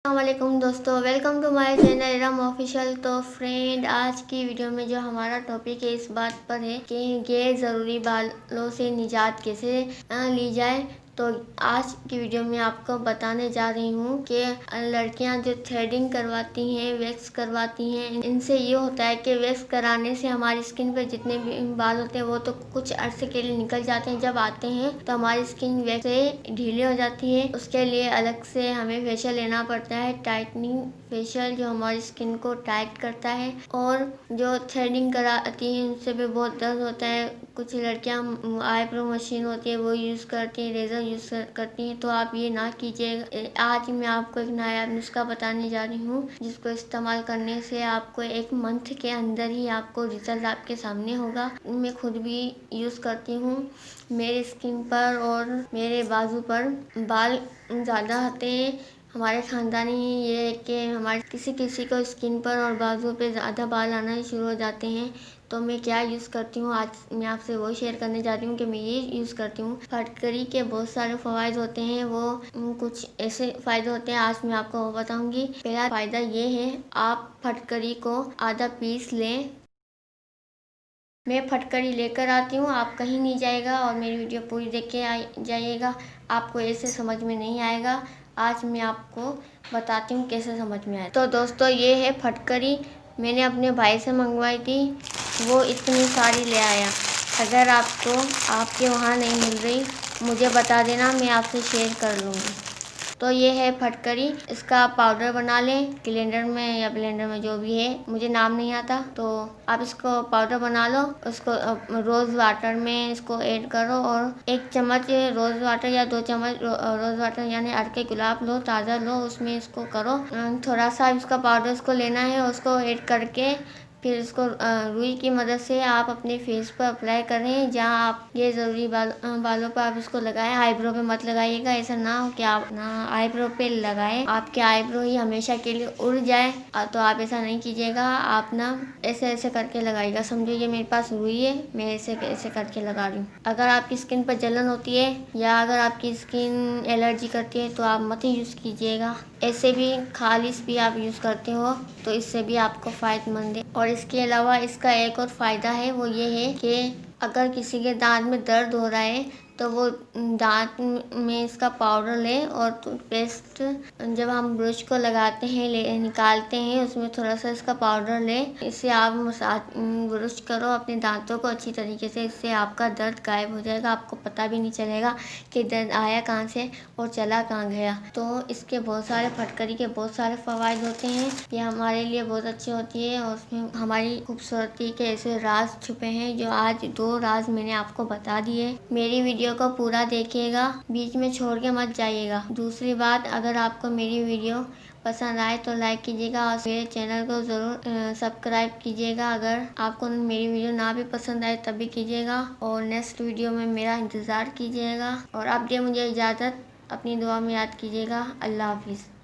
अस्सलामुअलैकुम दोस्तों, welcome to my channel Iram official. तो फ्रेंड, आज की वीडियो में जो हमारा टॉपिक है इस बात पर है कि गैर ज़रूरी बालों से निजात कैसे ली जाए। तो आज की वीडियो में आपको बताने जा रही हूँ कि लड़कियाँ जो थ्रेडिंग करवाती हैं, वैक्स करवाती हैं, इनसे ये होता है कि वैक्स कराने से हमारी स्किन पर जितने भी बाल होते हैं वो तो कुछ अरसे के लिए निकल जाते हैं। जब आते हैं तो हमारी स्किन वैक्स से ढीली हो जाती है। उसके लिए अलग से हमें फेशियल लेना पड़ता है, टाइटनिंग फेशियल, जो हमारी स्किन को टाइट करता है। और जो थ्रेडिंग कराती हैं उनसे भी बहुत दर्द होता है। कुछ लड़कियां आईब्रो मशीन होती है वो यूज़ करती हैं, रेज़र यूज़ करती हैं। तो आप ये ना कीजिएगा। आज मैं आपको एक नया नुस्खा बताने जा रही हूँ जिसको इस्तेमाल करने से आपको एक मंथ के अंदर ही आपको रिजल्ट आपके सामने होगा। मैं खुद भी यूज़ करती हूँ। मेरे स्किन पर और मेरे बाजू पर बाल ज़्यादा आते हैं। हमारे ख़ानदानी ये है कि हमारे किसी किसी को स्किन पर और बाजू पे ज़्यादा बाल आना शुरू हो जाते हैं। तो मैं क्या यूज़ करती हूँ, आज मैं आपसे वो शेयर करने जा रही हूँ कि मैं ये यूज़ करती हूँ। फटकरी के बहुत सारे फ़वाइद होते हैं, वो कुछ ऐसे फ़ायदे होते हैं, आज मैं आपको वो बताऊँगी। पहला फ़ायदा ये है, आप फटकरी को आधा पीस लें। मैं फटकरी लेकर आती हूँ, आप कहीं नहीं जाएगा और मेरी वीडियो पूरी देख के जाइएगा। आपको ऐसे समझ में नहीं आएगा। आज मैं आपको बताती हूँ कैसे समझ में आए। तो दोस्तों, ये है फटकरी, मैंने अपने भाई से मंगवाई थी, वो इतनी सारी ले आया। अगर आपको आपके वहाँ नहीं मिल रही मुझे बता देना, मैं आपसे शेयर कर लूँगी। तो ये है फटकरी, इसका आप पाउडर बना लें ग्राइंडर में या ब्लेंडर में, जो भी है, मुझे नाम नहीं आता। तो आप इसको पाउडर बना लो, उसको रोज़ वाटर में इसको ऐड करो और 1 चम्मच रोज़ वाटर या 2 चम्मच रोज़ वाटर यानी अड़के गुलाब लो, ताज़ा लो, उसमें इसको करो। थोड़ा सा इसका पाउडर इसको लेना है, उसको ऐड करके फिर इसको रुई की मदद से आप अपने फेस पर अप्लाई करें। जहाँ आप ये ज़रूरी बालों पर आप इसको लगाएं, आईब्रो पे मत लगाइएगा। ऐसा ना हो कि आप ना आईब्रो पे लगाएं, आपके आईब्रो ही हमेशा के लिए उड़ जाए। तो आप ऐसा नहीं कीजिएगा, आप ना ऐसे ऐसे करके लगाइएगा। समझो ये मेरे पास रुई है, मैं ऐसे ऐसे करके लगा रही हूँ। अगर आपकी स्किन पर जलन होती है या अगर आपकी स्किन एलर्जी करती है तो आप मत यूज़ कीजिएगा। ऐसे भी खालिश भी आप यूज़ करते हो तो इससे भी आपको फ़ायदेमंद है। और इसके अलावा इसका एक और फ़ायदा है, वो ये है कि अगर किसी के दांत में दर्द हो रहा है तो वो दांत में इसका पाउडर लें और टूथपेस्ट जब हम ब्रश को लगाते हैं निकालते हैं उसमें थोड़ा सा इसका पाउडर लें। इससे आप मसाज ब्रश करो अपने दांतों को अच्छी तरीके से, इससे आपका दर्द गायब हो जाएगा। आपको पता भी नहीं चलेगा कि दर्द आया कहाँ से और चला कहाँ गया। तो इसके बहुत सारे फटकरी के बहुत सारे फ़वाइद होते हैं। ये हमारे लिए बहुत अच्छी होती है और उसमें हमारी खूबसूरती के ऐसे राज छुपे हैं जो आज 2 राज मैंने आपको बता दिए। मेरी वीडियो को पूरा देखिएगा, बीच में छोड़ के मत जाइएगा। दूसरी बात, अगर आपको मेरी वीडियो पसंद आए तो लाइक कीजिएगा और मेरे चैनल को ज़रूर सब्सक्राइब कीजिएगा। अगर आपको मेरी वीडियो ना भी पसंद आए तब भी कीजिएगा और नेक्स्ट वीडियो में मेरा इंतज़ार कीजिएगा। और अब दे मुझे इजाज़त, अपनी दुआ में याद कीजिएगा। अल्लाह हाफिज़।